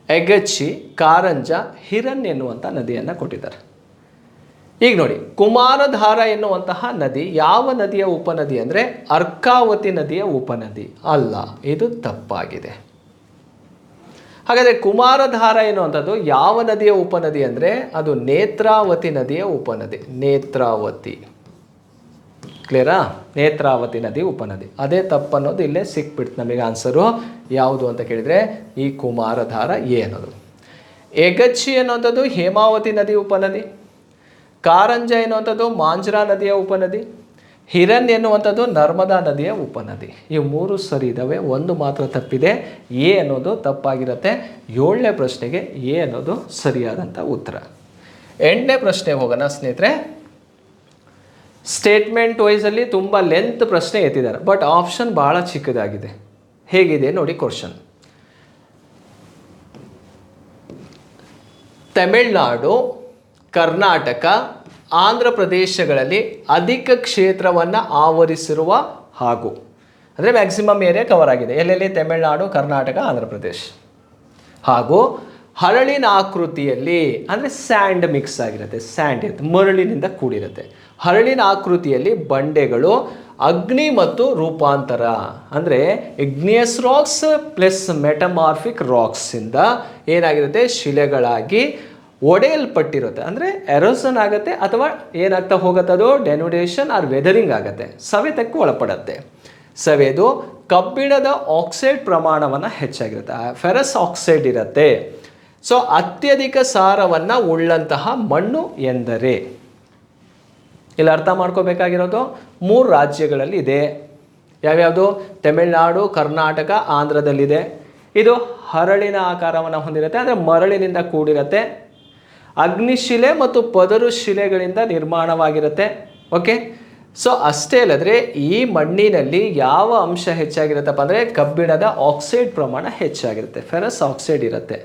ಎಗಚ್ಚಿ, ಕಾರಂಜ, ಹಿರನ್ ಎನ್ನುವಂಥ ನದಿಯನ್ನು ಕೊಟ್ಟಿದ್ದಾರೆ. ಈಗ ನೋಡಿ, ಕುಮಾರಧಾರ ಎನ್ನುವಂತಹ ನದಿ ಯಾವ ನದಿಯ ಉಪನದಿ ಅಂದರೆ ಅರ್ಕಾವತಿ ನದಿಯ ಉಪನದಿ ಅಲ್ಲ, ಇದು ತಪ್ಪಾಗಿದೆ. ಹಾಗಾದರೆ ಕುಮಾರಧಾರ ಎನ್ನುವಂಥದ್ದು ಯಾವ ನದಿಯ ಉಪನದಿ ಅಂದರೆ ಅದು ನೇತ್ರಾವತಿ ನದಿಯ ಉಪನದಿ. ನೇತ್ರಾವತಿ, ಕ್ಲಿಯರಾ? ನೇತ್ರಾವತಿ ನದಿ ಉಪನದಿ. ಅದೇ ತಪ್ಪನ್ನೋದು ಇಲ್ಲೇ ಸಿಕ್ಬಿಡ್ತು ನಮಗೆ. ಆನ್ಸರು ಯಾವುದು ಅಂತ ಕೇಳಿದರೆ ಈ ಕುಮಾರಧಾರ ಎ ಅನ್ನೋದು. ಎಗಚ್ಚಿ ಅನ್ನುವಂಥದ್ದು ಹೇಮಾವತಿ ನದಿ ಉಪನದಿ, ಕಾರಂಜ ಎನ್ನುವಂಥದ್ದು ಮಾಂಜ್ರಾ ನದಿಯ ಉಪನದಿ, ಹಿರನ್ ಎನ್ನುವಂಥದ್ದು ನರ್ಮದಾ ನದಿಯ ಉಪನದಿ. ಈ 3 ಸರಿ ಇದ್ದಾವೆ, 1 ಮಾತ್ರ ತಪ್ಪಿದೆ, ಎ ಅನ್ನೋದು ತಪ್ಪಾಗಿರುತ್ತೆ. 7ನೇ ಪ್ರಶ್ನೆಗೆ ಎ ಅನ್ನೋದು ಸರಿಯಾದಂಥ ಉತ್ತರ. 8ನೇ ಪ್ರಶ್ನೆಗೆ ಹೋಗೋಣ ಸ್ನೇಹಿತರೆ. ಸ್ಟೇಟ್ಮೆಂಟ್ ವೈಸಲ್ಲಿ ತುಂಬ ಲೆಂತ್ ಪ್ರಶ್ನೆ ಎತ್ತಿದ್ದಾರೆ, ಬಟ್ ಆಪ್ಷನ್ ಭಾಳ ಚಿಕ್ಕದಾಗಿದೆ. ಹೇಗಿದೆ ನೋಡಿ ಕ್ವಶನ್. ತಮಿಳುನಾಡು, ಕರ್ನಾಟಕ, ಆಂಧ್ರ ಪ್ರದೇಶಗಳಲ್ಲಿ ಅಧಿಕ ಕ್ಷೇತ್ರವನ್ನು ಆವರಿಸಿರುವ ಹಾಗೂ ಅಂದರೆ ಮ್ಯಾಕ್ಸಿಮಮ್ ಏರಿಯಾ ಕವರ್ ಆಗಿದೆ. ಎಲ್ಲೆಲ್ಲಿ? ತಮಿಳುನಾಡು, ಕರ್ನಾಟಕ, ಆಂಧ್ರ ಪ್ರದೇಶ್. ಹಾಗೂ ಹರಳಿನ ಆಕೃತಿಯಲ್ಲಿ ಅಂದರೆ ಸ್ಯಾಂಡ್ ಮಿಕ್ಸ್ ಆಗಿರುತ್ತೆ, ಸ್ಯಾಂಡ್ ಇರುತ್ತೆ, ಮರಳಿನಿಂದ ಕೂಡಿರುತ್ತೆ. ಹರಳಿನ ಆಕೃತಿಯಲ್ಲಿ ಬಂಡೆಗಳು ಅಗ್ನಿ ಮತ್ತು ರೂಪಾಂತರ ಅಂದರೆ ಇಗ್ನಿಯಸ್ ರಾಕ್ಸ್ ಪ್ಲಸ್ ಮೆಟಮಾರ್ಫಿಕ್ ರಾಕ್ಸಿಂದ ಏನಾಗಿರುತ್ತೆ, ಶಿಲೆಗಳಾಗಿ ಒಡೆಯಲ್ಪಟ್ಟಿರುತ್ತೆ. ಅಂದರೆ ಎರೋಸನ್ ಆಗುತ್ತೆ ಅಥವಾ ಏನಾಗ್ತಾ ಹೋಗುತ್ತೆ, ಅದು ಡೆನ್ಯುಡೇಷನ್ ಆರ್ ವೆದರಿಂಗ್ ಆಗುತ್ತೆ, ಸವೆತಕ್ಕೆ ಒಳಪಡುತ್ತೆ. ಸವೆದು ಕಬ್ಬಿಣದ ಆಕ್ಸೈಡ್ ಪ್ರಮಾಣವನ್ನು ಹೆಚ್ಚಾಗಿರುತ್ತೆ, ಫೆರಸ್ ಆಕ್ಸೈಡ್ ಇರುತ್ತೆ. ಸೊ ಅತ್ಯಧಿಕ ಸಾರವನ್ನು ಉಳ್ಳಂತಹ ಮಣ್ಣು ಎಂದರೆ, ಇಲ್ಲಿ ಅರ್ಥ ಮಾಡ್ಕೋಬೇಕಾಗಿರೋದು 3 ರಾಜ್ಯಗಳಲ್ಲಿ ಇದೆ. ಯಾವ್ಯಾವುದು? ತಮಿಳುನಾಡು, ಕರ್ನಾಟಕ, ಆಂಧ್ರದಲ್ಲಿದೆ. ಇದು ಹರಳಿನ ಆಕಾರವನ್ನು ಹೊಂದಿರುತ್ತೆ, ಅಂದರೆ ಮರಳಿನಿಂದ ಕೂಡಿರುತ್ತೆ. ಅಗ್ನಿಶಿಲೆ ಮತ್ತು ಪದರು ಶಿಲೆಗಳಿಂದ ನಿರ್ಮಾಣವಾಗಿರುತ್ತೆ. ಓಕೆ, ಸೊ ಅಷ್ಟೇ ಅಲ್ಲದ್ರೆ ಈ ಮಣ್ಣಿನಲ್ಲಿ ಯಾವ ಅಂಶ ಹೆಚ್ಚಾಗಿರುತ್ತಪ್ಪ ಅಂದರೆ ಕಬ್ಬಿಣದ ಆಕ್ಸೈಡ್ ಪ್ರಮಾಣ ಹೆಚ್ಚಾಗಿರುತ್ತೆ, ಫೆರಸ್ ಆಕ್ಸೈಡ್ ಇರುತ್ತೆ.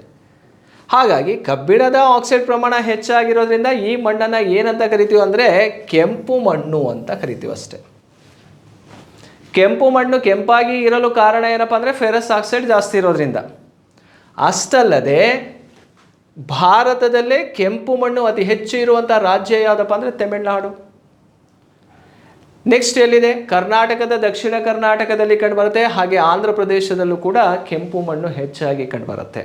ಹಾಗಾಗಿ ಕಬ್ಬಿಣದ ಆಕ್ಸೈಡ್ ಪ್ರಮಾಣ ಹೆಚ್ಚಾಗಿರೋದ್ರಿಂದ ಈ ಮಣ್ಣನ್ನು ಏನಂತ ಕರಿತೀವಿ ಅಂದರೆ ಕೆಂಪು ಮಣ್ಣು ಅಂತ ಕರಿತೀವಿ ಅಷ್ಟೇ. ಕೆಂಪು ಮಣ್ಣು ಕೆಂಪಾಗಿ ಇರಲು ಕಾರಣ ಏನಪ್ಪ ಅಂದರೆ ಫೆರಸ್ ಆಕ್ಸೈಡ್ ಜಾಸ್ತಿ ಇರೋದ್ರಿಂದ. ಅಷ್ಟಲ್ಲದೆ ಭಾರತದಲ್ಲೇ ಕೆಂಪು ಮಣ್ಣು ಅತಿ ಹೆಚ್ಚು ಇರುವಂಥ ರಾಜ್ಯ ಯಾವುದಪ್ಪ ಅಂದರೆ ತಮಿಳುನಾಡು. ನೆಕ್ಸ್ಟ್ ಎಲ್ಲಿದೆ? ಕರ್ನಾಟಕದ ದಕ್ಷಿಣ ಕರ್ನಾಟಕದಲ್ಲಿ ಕಂಡುಬರುತ್ತೆ, ಹಾಗೆ ಆಂಧ್ರ ಪ್ರದೇಶದಲ್ಲೂ ಕೂಡ ಕೆಂಪು ಮಣ್ಣು ಹೆಚ್ಚಾಗಿ ಕಂಡುಬರುತ್ತೆ.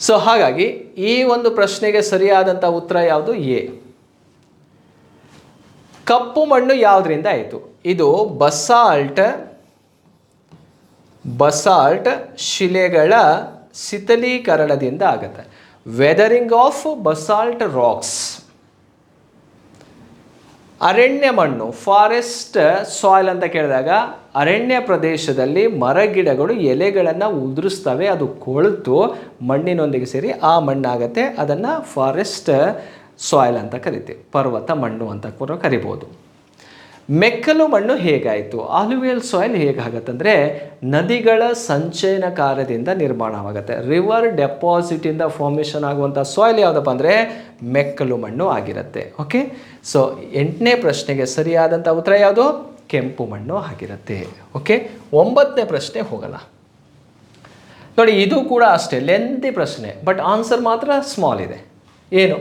ಸೊ ಹಾಗಾಗಿ ಈ ಒಂದು ಪ್ರಶ್ನೆಗೆ ಸರಿಯಾದಂಥ ಉತ್ತರ ಯಾವುದು? ಎ. ಕಪ್ಪು ಮಣ್ಣು ಯಾವುದರಿಂದ ಆಯಿತು? ಇದು ಬಸಾಲ್ಟ್ ಶಿಲೆಗಳ ಶಿಥಲೀಕರಣದಿಂದ ಆಗುತ್ತೆ. Weathering of basalt rocks. ಅರಣ್ಯ ಮಣ್ಣು, ಫಾರೆಸ್ಟ್ ಸಾಯಿಲ್ ಅಂತ ಕೇಳಿದಾಗ ಅರಣ್ಯ ಪ್ರದೇಶದಲ್ಲಿ ಮರ ಗಿಡಗಳು ಎಲೆಗಳನ್ನು ಉದುರಿಸ್ತವೆ, ಅದು ಕೊಳೆತು ಮಣ್ಣಿನೊಂದಿಗೆ ಸೇರಿ ಆ ಮಣ್ಣಾಗತ್ತೆ. ಅದನ್ನು ಫಾರೆಸ್ಟ್ ಸಾಯಿಲ್ ಅಂತ ಕರಿತೀವಿ, ಪರ್ವತ ಮಣ್ಣು ಅಂತ ಕೂಡ ಕರಿಬೋದು. ಮೆಕ್ಕಲು ಮಣ್ಣು ಹೇಗಾಯಿತು? ಆಲ್ಯುವಿಯಲ್ ಸಾಯಿಲ್ ಹೇಗಾಗತ್ತಂದರೆ ನದಿಗಳ ಸಂಚಯನ ಕಾರ್ಯದಿಂದ ನಿರ್ಮಾಣವಾಗುತ್ತೆ. ರಿವರ್ ಡೆಪಾಸಿಟಿಂದ ಫಾರ್ಮೇಷನ್ ಆಗುವಂಥ ಸಾಯಿಲ್ ಯಾವುದಪ್ಪ ಅಂದರೆ ಮೆಕ್ಕಲು ಮಣ್ಣು ಆಗಿರುತ್ತೆ. ಓಕೆ, ಸೊ 8ನೇ ಪ್ರಶ್ನೆಗೆ ಸರಿಯಾದಂಥ ಉತ್ತರ ಯಾವುದು? ಕೆಂಪು ಮಣ್ಣು ಆಗಿರುತ್ತೆ. ಓಕೆ, 9ನೇ ಪ್ರಶ್ನೆ ಹೋಗಲ್ಲ ನೋಡಿ. ಇದು ಕೂಡ ಅಷ್ಟೇ ಲೆಂತಿ ಪ್ರಶ್ನೆ, ಬಟ್ ಆನ್ಸರ್ ಮಾತ್ರ ಸ್ಮಾಲ್ ಇದೆ. ಏನು?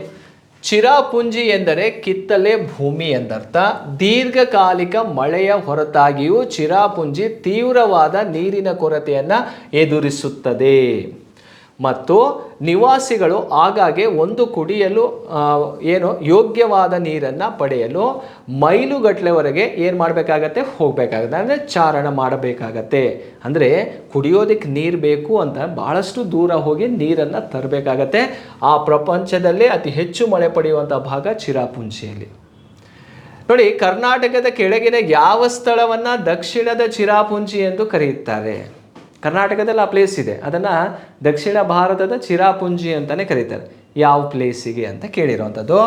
ಚಿರಾಪುಂಜಿ ಎಂದರೆ ಕಿತ್ತಲೆ ಭೂಮಿ ಎಂದರ್ಥ. ದೀರ್ಘಕಾಲಿಕ ಮಳೆಯ ಹೊರತಾಗಿಯೂ ಚಿರಾಪುಂಜಿ ತೀವ್ರವಾದ ನೀರಿನ ಕೊರತೆಯನ್ನು ಎದುರಿಸುತ್ತದೆ ಮತ್ತು ನಿವಾಸಿಗಳು ಆಗಾಗ್ಗೆ ಒಂದು ಕುಡಿಯಲು ಯೋಗ್ಯವಾದ ನೀರನ್ನು ಪಡೆಯಲು ಮೈಲುಗಟ್ಟಲೆವರೆಗೆ ಏನು ಮಾಡಬೇಕಾಗತ್ತೆ, ಹೋಗಬೇಕಾಗತ್ತೆ, ಅಂದರೆ ಚಾರಣ ಮಾಡಬೇಕಾಗತ್ತೆ. ಅಂದರೆ ಕುಡಿಯೋದಕ್ಕೆ ನೀರು ಬೇಕು ಅಂತ ಭಾಳಷ್ಟು ದೂರ ಹೋಗಿ ನೀರನ್ನು ತರಬೇಕಾಗತ್ತೆ. ಆ ಪ್ರಪಂಚದಲ್ಲೇ ಅತಿ ಹೆಚ್ಚು ಮಳೆ ಪಡೆಯುವಂಥ ಭಾಗ ಚಿರಾಪುಂಜಿಯಲ್ಲಿ. ನೋಡಿ, ಕರ್ನಾಟಕದ ಕೆಳಗಿನ ಯಾವ ಸ್ಥಳವನ್ನು ದಕ್ಷಿಣದ ಚಿರಾಪುಂಜಿ ಎಂದು ಕರೆಯುತ್ತಾರೆ? ಕರ್ನಾಟಕದಲ್ಲಿ ಆ ಪ್ಲೇಸ್ ಇದೆ, ಅದನ್ನು ದಕ್ಷಿಣ ಭಾರತದ ಚಿರಾಪುಂಜಿ ಅಂತಲೇ ಕರೀತಾರೆ. ಯಾವ ಪ್ಲೇಸಿಗೆ ಅಂತ ಕೇಳಿರೋವಂಥದ್ದು.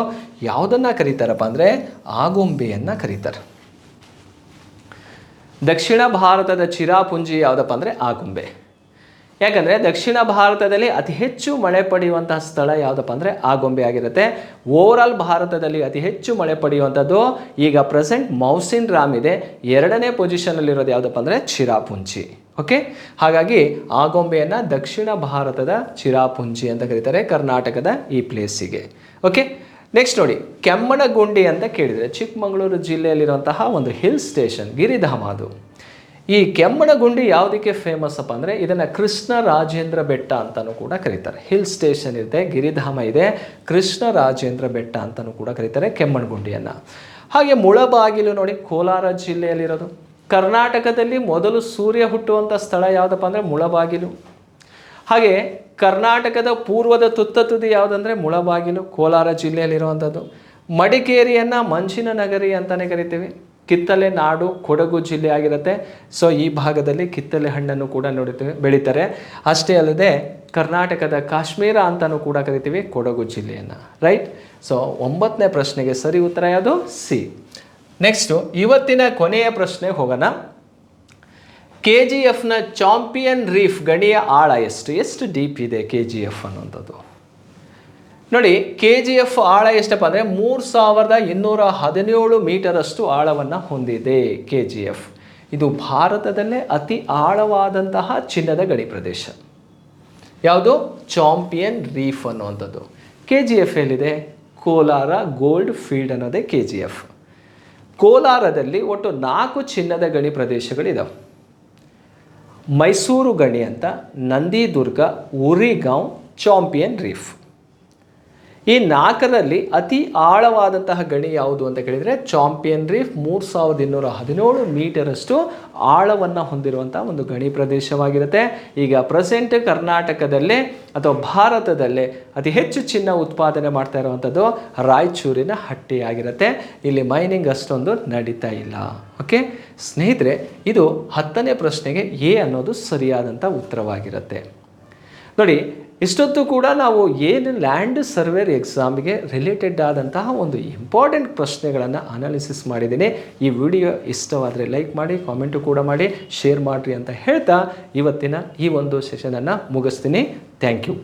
ಯಾವುದನ್ನು ಕರೀತಾರಪ್ಪ ಅಂದರೆ ಆಗುಂಬೆಯನ್ನು ಕರೀತಾರೆ. ದಕ್ಷಿಣ ಭಾರತದ ಚಿರಾಪುಂಜಿ ಯಾವುದಪ್ಪ ಅಂದರೆ ಆಗುಂಬೆ. ಯಾಕಂದರೆ ದಕ್ಷಿಣ ಭಾರತದಲ್ಲಿ ಅತಿ ಹೆಚ್ಚು ಮಳೆ ಪಡೆಯುವಂತಹ ಸ್ಥಳ ಯಾವುದಪ್ಪ ಅಂದರೆ ಆಗುಂಬೆ ಆಗಿರುತ್ತೆ. ಓವರಾಲ್ ಭಾರತದಲ್ಲಿ ಅತಿ ಹೆಚ್ಚು ಮಳೆ ಪಡೆಯುವಂಥದ್ದು ಈಗ ಪ್ರೆಸೆಂಟ್ ಮೌಸಿನ್ ರಾಮ್ ಇದೆ. ಎರಡನೇ ಪೊಸಿಷನಲ್ಲಿರೋದು ಯಾವುದಪ್ಪ ಅಂದರೆ ಚಿರಾಪುಂಜಿ. ಓಕೆ, ಹಾಗಾಗಿ ಆಗುಂಬೆಯನ್ನು ದಕ್ಷಿಣ ಭಾರತದ ಚಿರಾಪುಂಜಿ ಅಂತ ಕರೀತಾರೆ, ಕರ್ನಾಟಕದ ಈ ಪ್ಲೇಸಿಗೆ. ಓಕೆ, ನೆಕ್ಸ್ಟ್ ನೋಡಿ, ಕೆಮ್ಮಣ್ಣಗುಂಡಿ ಅಂತ ಕೇಳಿದರೆ ಚಿಕ್ಕಮಗಳೂರು ಜಿಲ್ಲೆಯಲ್ಲಿರುವಂತಹ ಒಂದು ಹಿಲ್ ಸ್ಟೇಷನ್, ಗಿರಿಧಾಮ ಅದು. ಈ ಕೆಮ್ಮಣ್ಣಗುಂಡಿ ಯಾವುದಕ್ಕೆ ಫೇಮಸ್ ಅಪ್ಪ ಅಂದರೆ ಇದನ್ನು ಕೃಷ್ಣ ರಾಜೇಂದ್ರ ಬೆಟ್ಟ ಅಂತಲೂ ಕೂಡ ಕರೀತಾರೆ. ಹಿಲ್ ಸ್ಟೇಷನ್ ಇದೆ, ಗಿರಿಧಾಮ ಇದೆ, ಕೃಷ್ಣ ರಾಜೇಂದ್ರ ಬೆಟ್ಟ ಅಂತಲೂ ಕೂಡ ಕರೀತಾರೆ ಕೆಮ್ಮಣ್ಣಗುಂಡಿಯನ್ನು. ಹಾಗೆ ಮುಳಬಾಗಿಲು ನೋಡಿ, ಕೋಲಾರ ಜಿಲ್ಲೆಯಲ್ಲಿರೋದು. ಕರ್ನಾಟಕದಲ್ಲಿ ಮೊದಲು ಸೂರ್ಯ ಹುಟ್ಟುವಂಥ ಸ್ಥಳ ಯಾವುದಪ್ಪ ಅಂದರೆ ಮುಳಬಾಗಿಲು. ಹಾಗೆ ಕರ್ನಾಟಕದ ಪೂರ್ವದ ತುದಿ ಯಾವುದಂದರೆ ಮುಳಬಾಗಿಲು, ಕೋಲಾರ ಜಿಲ್ಲೆಯಲ್ಲಿರುವಂಥದ್ದು. ಮಡಿಕೇರಿಯನ್ನು ಮಂಜಿನ ನಗರಿ ಅಂತಲೇ ಕರಿತೀವಿ. ಕಿತ್ತಲೆ ನಾಡು ಕೊಡಗು ಜಿಲ್ಲೆ ಆಗಿರುತ್ತೆ. ಸೊ ಈ ಭಾಗದಲ್ಲಿ ಕಿತ್ತಲೆ ಹಣ್ಣನ್ನು ಕೂಡ ಬೆಳೀತಾರೆ. ಅಷ್ಟೇ ಅಲ್ಲದೆ ಕರ್ನಾಟಕದ ಕಾಶ್ಮೀರ ಅಂತಲೂ ಕೂಡ ಕರಿತೀವಿ ಕೊಡಗು ಜಿಲ್ಲೆಯನ್ನು. ರೈಟ್. ಸೊ 9ನೇ ಪ್ರಶ್ನೆಗೆ ಸರಿ ಉತ್ತರ ಯಾವುದು? ಸಿ. ನೆಕ್ಸ್ಟು ಇವತ್ತಿನ ಕೊನೆಯ ಪ್ರಶ್ನೆಗೆ ಹೋಗೋಣ. KGFನ ಚಾಂಪಿಯನ್ ರೀಫ್ ಗಣಿಯ ಆಳ ಎಷ್ಟು ಡೀಪ್ ಇದೆ KGF ಅನ್ನುವಂಥದ್ದು? ನೋಡಿ, KGF ಆಳ ಎಷ್ಟಪ್ಪ ಅಂದರೆ 3217 ಮೀಟರಷ್ಟು ಆಳವನ್ನು ಹೊಂದಿದೆ KGF. ಇದು ಭಾರತದಲ್ಲೇ ಅತಿ ಆಳವಾದಂತಹ ಚಿನ್ನದ ಗಣಿ ಪ್ರದೇಶ. ಯಾವುದು? ಚಾಂಪಿಯನ್ ರೀಫ್ ಅನ್ನುವಂಥದ್ದು. KGF ಎಲ್ಲಿದೆ? ಕೋಲಾರ ಗೋಲ್ಡ್ ಫೀಲ್ಡ್ ಅನ್ನೋದೇ KGF. ಕೋಲಾರದಲ್ಲಿ ಒಟ್ಟು 4 ಚಿನ್ನದ ಗಣಿ ಪ್ರದೇಶಗಳಿದಾವೆ. ಮೈಸೂರು ಗಣಿ ಅಂತ, ನಂದಿದುರ್ಗ, ಉರಿಗಾಂವ್, ಚಾಂಪಿಯನ್ ರೀಫ್. ಈ 4ರಲ್ಲಿ ಅತಿ ಆಳವಾದಂತಹ ಗಣಿ ಯಾವುದು ಅಂತ ಕೇಳಿದರೆ ಚಾಂಪಿಯನ್ ರೀಫ್ 3217 ಮೀಟರಷ್ಟು ಆಳವನ್ನು ಹೊಂದಿರುವಂಥ ಒಂದು ಗಣಿ ಪ್ರದೇಶವಾಗಿರುತ್ತೆ. ಈಗ ಪ್ರೆಸೆಂಟ್ ಕರ್ನಾಟಕದಲ್ಲೇ ಅಥವಾ ಭಾರತದಲ್ಲೇ ಅತಿ ಹೆಚ್ಚು ಚಿನ್ನ ಉತ್ಪಾದನೆ ಮಾಡ್ತಾ ಇರುವಂಥದ್ದು ರಾಯಚೂರಿನ ಹಟ್ಟಿಯಾಗಿರುತ್ತೆ. ಇಲ್ಲಿ ಮೈನಿಂಗ್ ಅಷ್ಟೊಂದು ನಡೀತಾ ಇಲ್ಲ. ಓಕೆ ಸ್ನೇಹಿತರೆ, ಇದು 10ನೇ ಪ್ರಶ್ನೆಗೆ ಎ ಅನ್ನೋದು ಸರಿಯಾದಂಥ ಉತ್ತರವಾಗಿರುತ್ತೆ. ನೋಡಿ, ಇಷ್ಟೊತ್ತು ಕೂಡ ನಾವು ಏನು ಲ್ಯಾಂಡ್ ಸರ್ವೇರ್ ಎಕ್ಸಾಮ್ಗೆ ರಿಲೇಟೆಡ್ ಆದಂತಹ ಒಂದು ಇಂಪಾರ್ಟೆಂಟ್ ಪ್ರಶ್ನೆಗಳನ್ನು ಅನಾಲಿಸಿಸ್ ಮಾಡಿದ್ದೀನಿ. ಈ ವಿಡಿಯೋ ಇಷ್ಟವಾದರೆ ಲೈಕ್ ಮಾಡಿ, ಕಾಮೆಂಟು ಕೂಡ ಮಾಡಿ, ಶೇರ್ ಮಾಡಿರಿ ಅಂತ ಹೇಳ್ತಾ ಇವತ್ತಿನ ಈ ಒಂದು ಸೆಷನನ್ನು ಮುಗಿಸ್ತೀನಿ. Thank you.